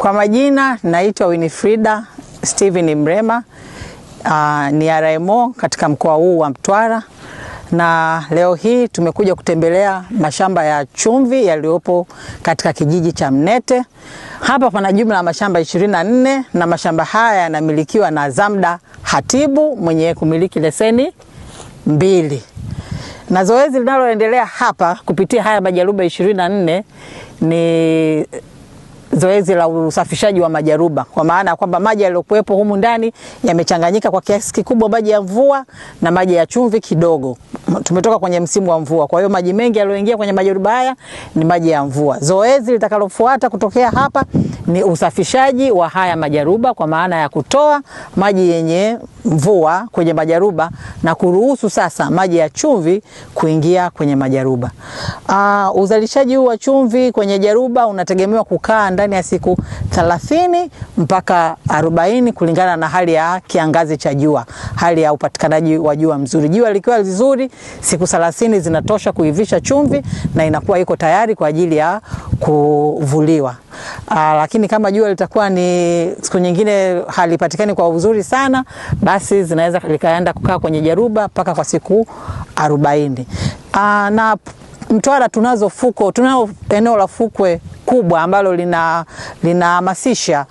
Kwa majina naitwa Winifrida Steven Mrema, ni RMO katika mkoa huu wa Mtwara, na leo hii tumekuja kutembelea mashamba ya chumvi yaliyopo katika kijiji cha Mnete. Hapa pana jumla ya mashamba 24 na mashamba haya yanamilikiwa na Zamda Hatibu mwenye kumiliki leseni 2. Na zoezi linaloendelea hapa kupitia haya majaruba 24 ni zoezi la usafishaji wa majaruba, kwa maana kwamba maji yaliyokuwepo humu ndani yamechanganyika kwa kiasi kikubwa maji ya mvua na maji ya chumvi kidogo. Tumetoka kwenye msimu wa mvua, kwa hiyo maji mengi yaliyoingia kwenye majaruba haya ni maji ya mvua. Zoezi litakalofuata kutokea hapa ni usafishaji wa haya majaruba, kwa maana ya kutoa maji yenye mvua kwenye majaruba na kuruhusu sasa maji ya chumvi kuingia kwenye majaruba. Uzalishaji huu wa chumvi kwenye jaruba unategemewa kukaa ndani ya siku 30 mpaka 40 kulingana na hali ya kiangazi cha jua, hali ya upatikanaji wa jua mzuri. Jua likiwa vizuri, siku 30 zinatosha kuivisha chumvi na inakuwa iko tayari kwa ajili ya kuvuliwa. Lakini kama jua litakuwa ni siku nyingine halipatikani kwa uzuri sana, basi zinaweza likaenda kukaa kwenye jaruba mpaka kwa siku 40. Na Mtwara tunao eneo la fukwe kubwa ambalo linahamasisha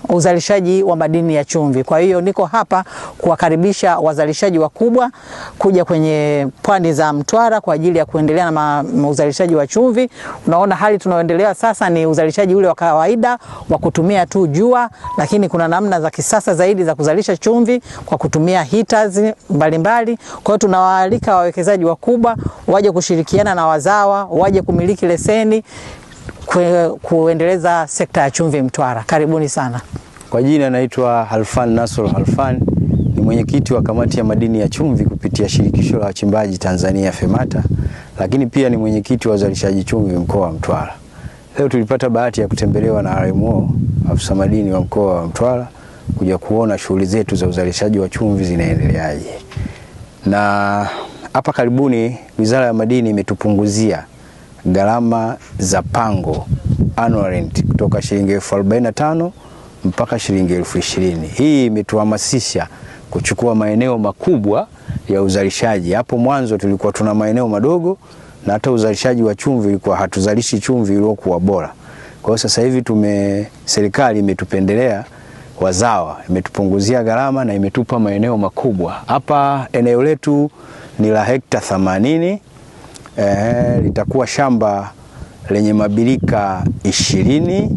uzalishaji wa madini ya chumvi. Kwa hiyo niko hapa kuwakaribisha wazalishaji wakubwa kuja kwenye pwani za Mtwara kwa ajili ya kuendelea na uzalishaji wa chumvi. Unaona hali tunaoendelea sasa ni uzalishaji ule wa kawaida wa kutumia tu jua, lakini kuna namna za kisasa zaidi za kuzalisha chumvi kwa kutumia heaters mbalimbali. Kwa hiyo tunawaalika wawekezaji wakubwa waje kushirikiana na wazawa, waje kumiliki leseni kuendeleza sekta ya chumvi Mtwara. Karibuni sana. Kwa jina naitwa Halfan Nasr Halfan, ni mwenyekiti wa kamati ya madini ya chumvi kupitia shirikisho la wachimbaji Tanzania FEMATA, lakini pia ni mwenyekiti wa uzalishaji chumvi mkoa wa Mtwara. Leo tulipata bahati ya kutembelewa na RMO, afisa madini wa mkoa wa Mtwara, kuja kuona shughuli zetu za uzalishaji wa chumvi zinaendeleaje. Na hapa karibuni Wizara ya Madini imetupunguzia gharama za pango annual rent kutoka shilingi 45,000 mpaka shilingi 20,000. Hii imetuhamasisha kuchukua maeneo makubwa ya uzalishaji. Hapo mwanzo tulikuwa tuna maeneo madogo na hata uzalishaji wa chumvi ilikuwa hatuzalishi chumvi iliyokuwa bora. Kwa hiyo sasa hivi serikali imetupendelea wazawa, imetupunguzia gharama na imetupa maeneo makubwa. Hapa eneo letu ni la hekta 80. Litakuwa shamba lenye mabirika 20